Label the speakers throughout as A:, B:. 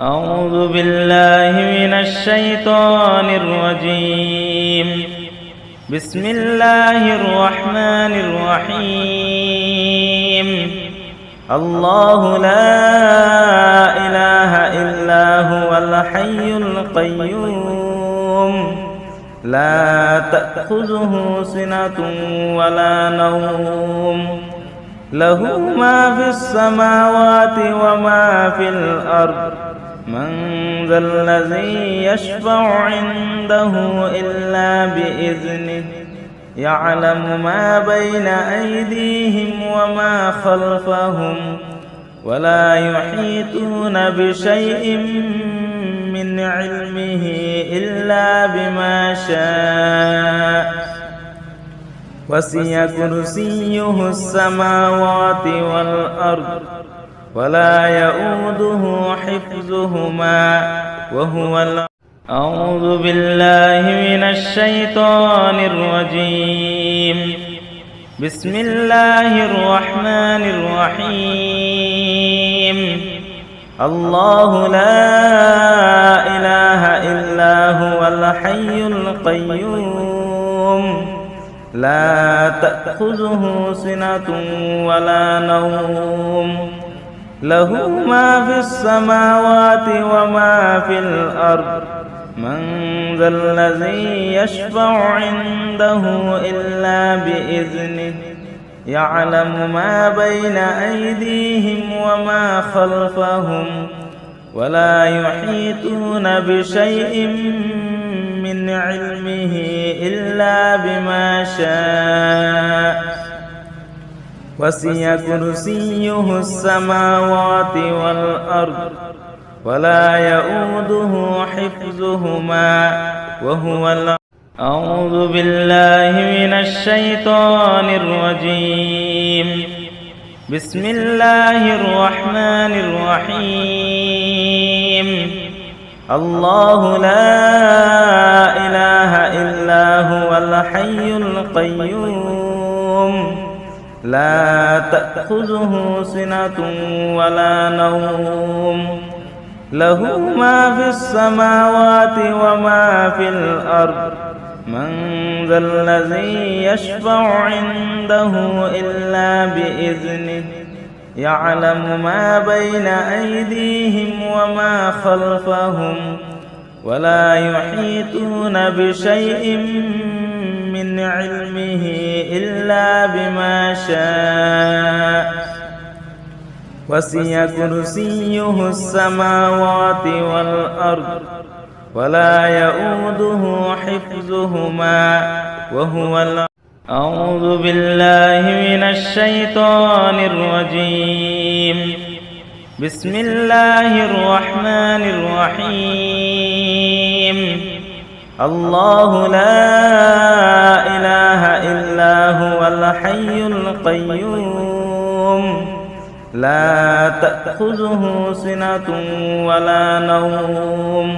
A: أعوذ بالله من الشيطان الرجيم. بسم الله الرحمن الرحيم. الله لا إله إلا هو الحي القيوم لا تأخذه سنة ولا نوم له ما في السماوات وما في الأرض من ذا الذي يشفع عنده إلا بإذنه يعلم ما بين أيديهم وما خلفهم ولا يحيطون بشيء من علمه إلا بما شاء وسع كرسيه السماوات والأرض ولا يؤوده حفظهما وهو أعوذ بالله من الشيطان الرجيم. بسم الله الرحمن الرحيم. الله لا إله إلا هو الحي القيوم لا تأخذه سنة ولا نوم له ما في السماوات وما في الأرض من ذا الذي يشفع عنده إلا بإذنه يعلم ما بين أيديهم وما خلفهم ولا يحيطون بشيء من علمه إلا بما شاء وسع كرسيه السماوات والأرض ولا يؤوده حفظهما وهو أعوذ بالله من الشيطان الرجيم. بسم الله الرحمن الرحيم. الله لا إله إلا هو الحي القيوم لا تأخذه سنة ولا نوم له ما في السماوات وما في الأرض من ذا الذي يشفع عنده إلا بإذنه يعلم ما بين أيديهم وما خلفهم ولا يحيطون بشيء من علمه إلا بما شاء وسع كرسيه السماوات والأرض ولا يؤوده حفظهما وهو أعوذ بالله من الشيطان الرجيم. بسم الله الرحمن الرحيم. الله لا إله إلا هو الحي القيوم لا تأخذه سنة ولا نوم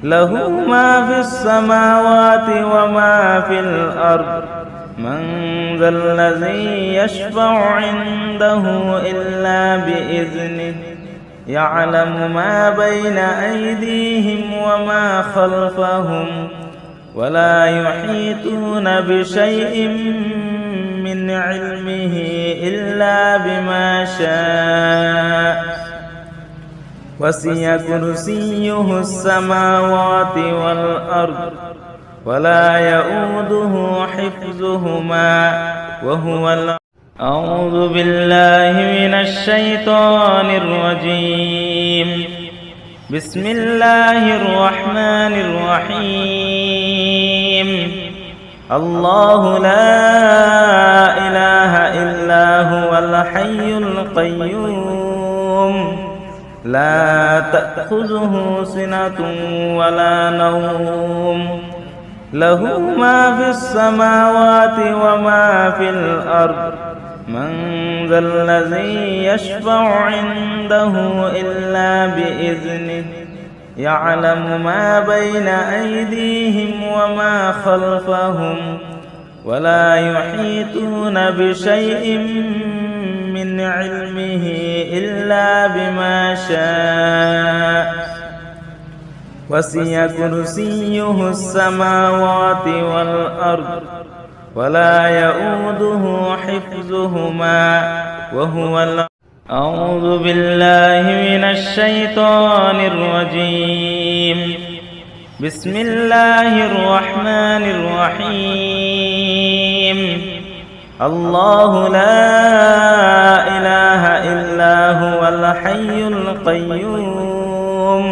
A: له ما في السماوات وما في الأرض من ذا الذي يشفع عنده إلا بإذنه يعلم ما بين أيديهم وما خلفهم ولا يحيطون بشيء من علمه إلا بما شاء وسع كرسيه السماوات والأرض ولا يؤوده حفظهما وهو أعوذ بالله من الشيطان الرجيم. بسم الله الرحمن الرحيم. الله لا إله إلا هو الحي القيوم لا تأخذه سنة ولا نوم له ما في السماوات وما في الأرض من ذا الذي يشفع عنده إلا بإذنه يعلم ما بين أيديهم وما خلفهم ولا يحيطون بشيء من علمه إلا بما شاء وسع كرسيه السماوات والأرض ولا يؤوده حفظهما وهو أعوذ بالله من الشيطان الرجيم. بسم الله الرحمن الرحيم. الله لا إله إلا هو الحي القيوم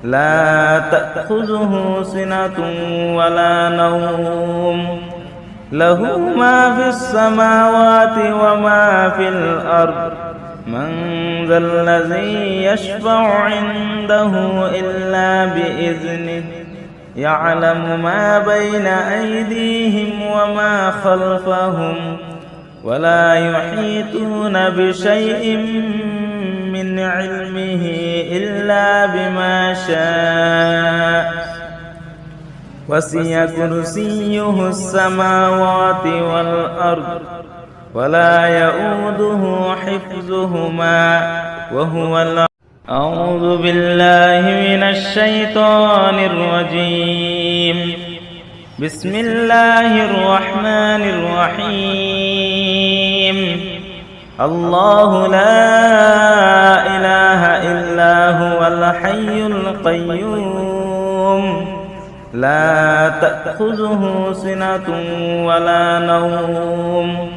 A: لا تأخذه سنة ولا نوم له ما في السماوات وما في الأرض من ذا الذي يشفع عنده إلا بإذنه يعلم ما بين أيديهم وما خلفهم ولا يحيطون بشيء من علمه إلا بما شاء وسع كرسيه السماوات والأرض ولا يؤوده حفظهما وهو أعوذ بالله من الشيطان الرجيم. بسم الله الرحمن الرحيم. الله لا إله إلا هو الحي القيوم لا تأخذه سنة ولا نوم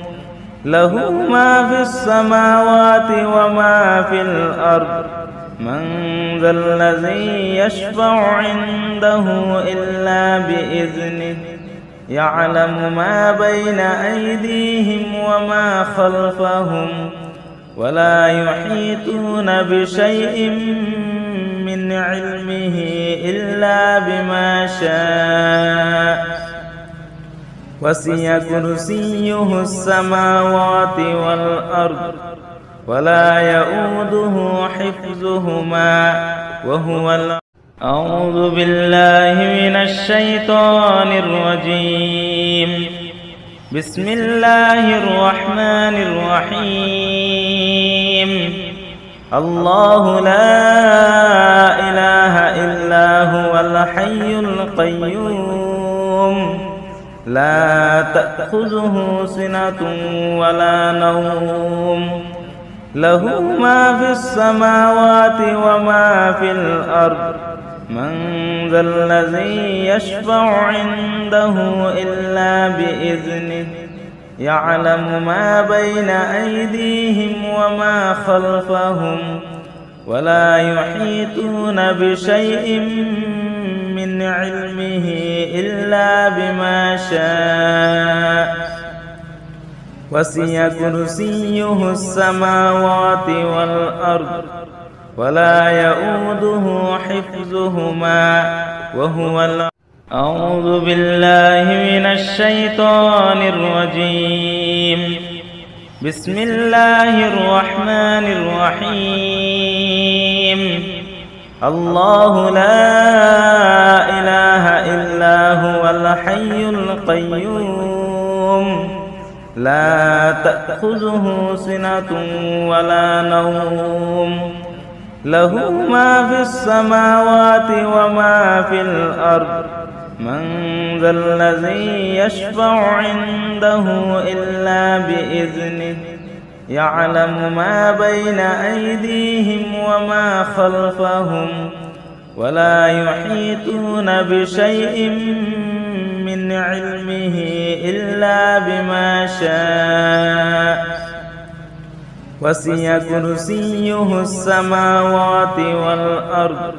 A: له ما في السماوات وما في الأرض من ذا الذي يشفع عنده إلا بإذنه يعلم ما بين أيديهم وما خلفهم ولا يحيطون بشيء من علمه إلا بما شاء وسع كرسيه السماوات والأرض ولا يؤوده حفظهما وهو أعوذ بالله من الشيطان الرجيم. بسم الله الرحمن الرحيم. الله لا إله إلا هو الحي القيوم لا تأخذه سنة ولا نوم له ما في السماوات وما في الأرض من ذا الذي يشفع عنده إلا بإذنه يعلم ما بين أيديهم وما خلفهم ولا يحيطون بشيء من علمه إلا بما شاء وسع كرسيه السماوات والأرض ولا يؤوده حفظهما وهو أعوذ بالله من الشيطان الرجيم. بسم الله الرحمن الرحيم. الله لا إله إلا هو الحي القيوم لا تأخذه سنة ولا نوم له ما في السماوات وما في الأرض من ذا الذي يشفع عنده إلا بإذنه يعلم ما بين أيديهم وما خلفهم ولا يحيطون بشيء من علمه إلا بما شاء وسع كرسيه السماوات والأرض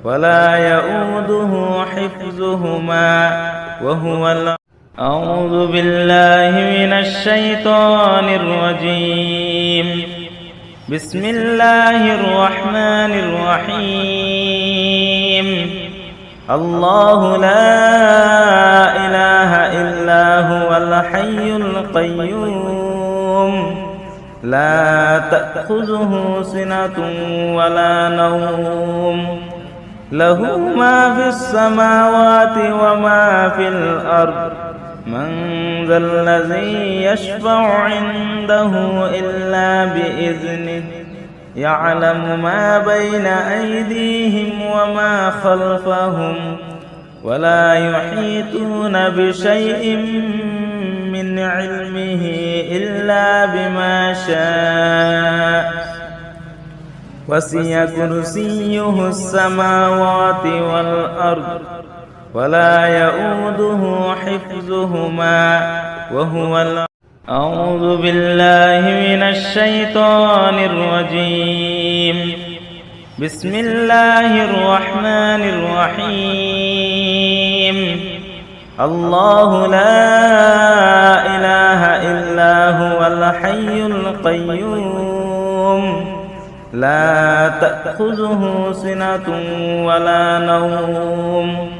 A: ولا يؤوده حفظهما وهو أعوذ بالله من الشيطان الرجيم. بسم الله الرحمن الرحيم. الله لا إله إلا هو الحي القيوم لا تأخذه سنة ولا نوم له ما في السماوات وما في الأرض من ذا الذي يشفع عنده إلا بإذنه يعلم ما بين أيديهم وما خلفهم ولا يحيطون بشيء من علمه إلا بما شاء وسع كرسيه السماوات والأرض ولا يؤوده حفظهما وهو أعوذ بالله من الشيطان الرجيم بسم الله الرحمن الرحيم الله لا إله إلا هو الحي القيوم لا تأخذه سنة ولا نوم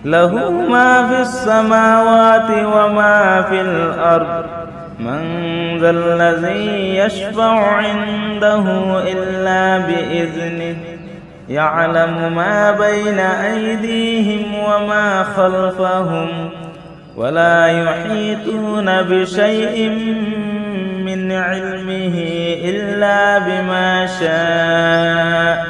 A: له ما في السماوات وما في الأرض من ذا الذي يشفع عنده إلا بإذنه يعلم ما بين أيديهم وما خلفهم ولا يحيطون بشيء من علمه إلا بما شاء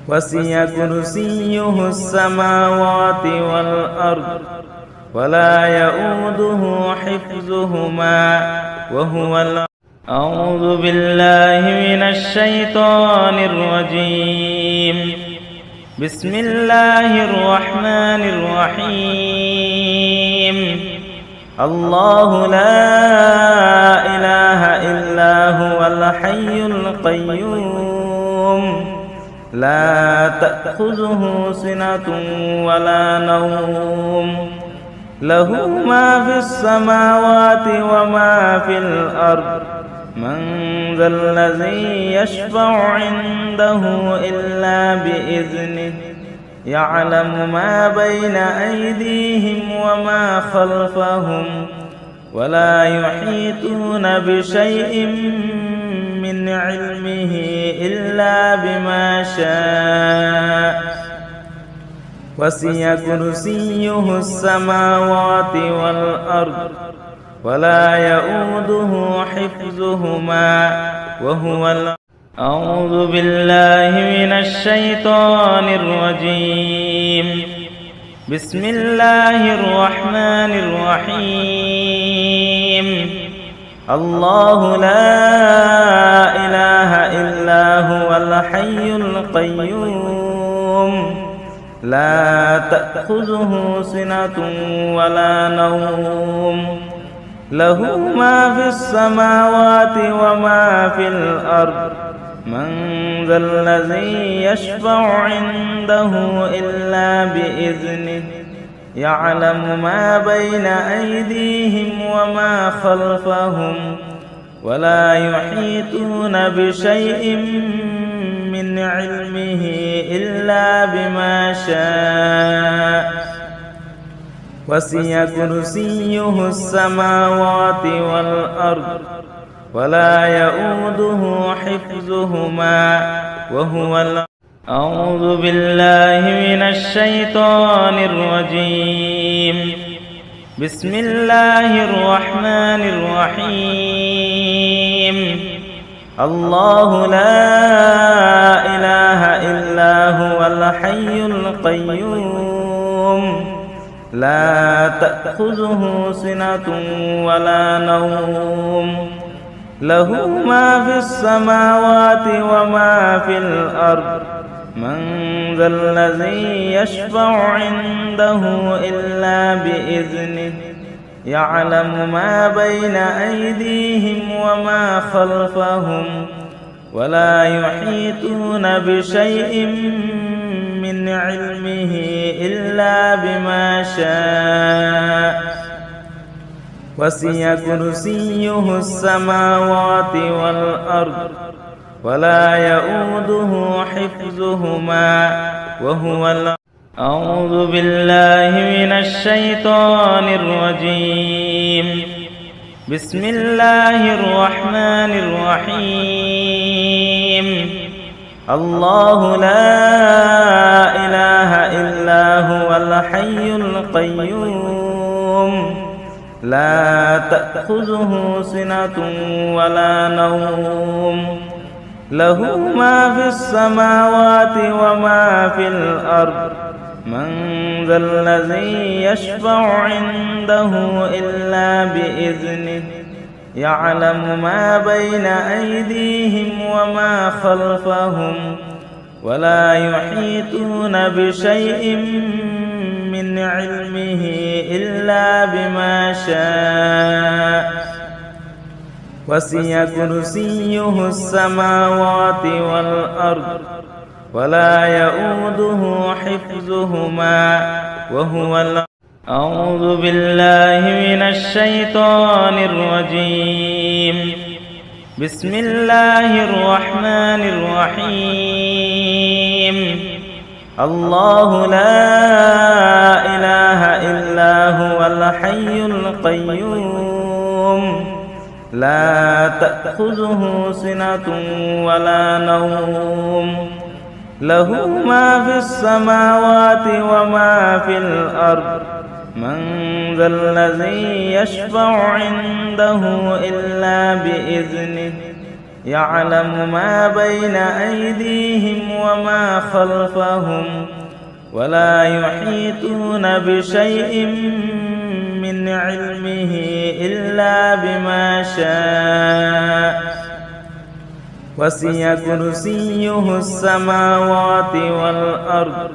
A: وسع كرسيه السماوات والأرض ولا يؤوده حفظهما وهو أعوذ بالله من الشيطان الرجيم بسم الله الرحمن الرحيم الله لا إله إلا هو الحي القيوم لا تأخذه سنة ولا نوم له ما في السماوات وما في الأرض من ذا الذي يشفع عنده إلا بإذنه يعلم ما بين أيديهم وما خلفهم ولا يحيطون بشيء من علمه إلا بما شاء وسع كرسيه السماوات والأرض ولا يؤوده حفظهما وهو أعوذ بالله من الشيطان الرجيم بسم الله الرحمن الرحيم الله لا إله إلا هو الحي القيوم لا تأخذه سنة ولا نوم له ما في السماوات وما في الأرض من ذا الذي يشفع عنده إلا بإذنه يعلم ما بين أيديهم وما خلفهم ولا يحيطون بشيء من علمه إلا بما شاء وسع كرسيه السماوات والأرض ولا يؤوده حفظهما وهو أعوذ بالله من الشيطان الرجيم بسم الله الرحمن الرحيم الله لا إله إلا هو الحي القيوم لا تأخذه سنة ولا نوم له ما في السماوات وما في الأرض من ذا الذي يشفع عنده إلا بإذنه يعلم ما بين أيديهم وما خلفهم ولا يحيطون بشيء من علمه إلا بما شاء وسع كرسيه السماوات والأرض ولا يؤوده حفظهما وهو أعوذ بالله من الشيطان الرجيم بسم الله الرحمن الرحيم الله لا إله إلا هو الحي القيوم لا تأخذه سنة ولا نوم له ما في السماوات وما في الأرض من ذا الذي يشفع عنده إلا بإذنه يعلم ما بين أيديهم وما خلفهم ولا يحيطون بشيء من علمه إلا بما شاء وسع كرسيه السماوات والأرض ولا يؤوده حفظهما وهو أعوذ بالله من الشيطان الرجيم بسم الله الرحمن الرحيم الله لا إله إلا هو الحي القيوم لا تأخذه سنة ولا نوم له ما في السماوات وما في الأرض من ذا الذي يشفع عنده إلا بإذنه يعلم ما بين أيديهم وما خلفهم ولا يحيطون بشيء من علمه إلا بما شاء وسع كرسيه السماوات والأرض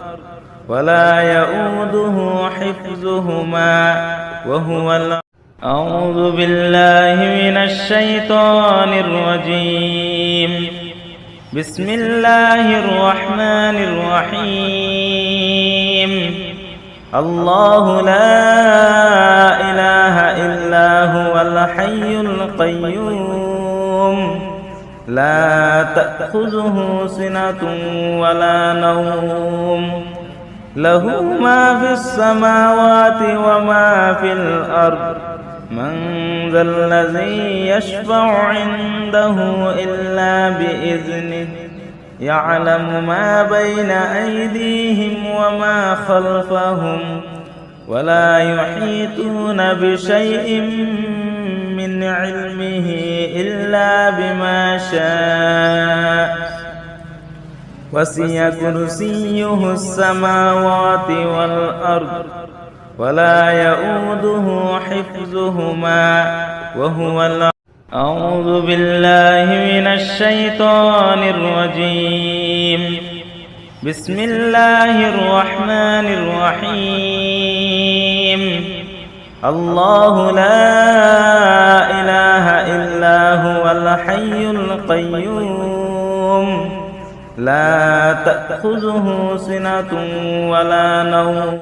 A: ولا يؤوده حفظهما وهو أعوذ بالله من الشيطان الرجيم بسم الله الرحمن الرحيم الله لا إله إلا هو الحي القيوم لا تأخذه سنة ولا نوم له ما في السماوات وما في الأرض من ذا الذي يشفع عنده إلا بإذنه يعلم ما بين أيديهم وما خلفهم ولا يحيطون بشيء من علمه إلا بما شاء وسع كرسيه السماوات والأرض ولا يؤوده حفظهما وهو أعوذ بالله من الشيطان الرجيم بسم الله الرحمن الرحيم الله لا إله إلا هو الحي القيوم لا تأخذه سنة ولا نوم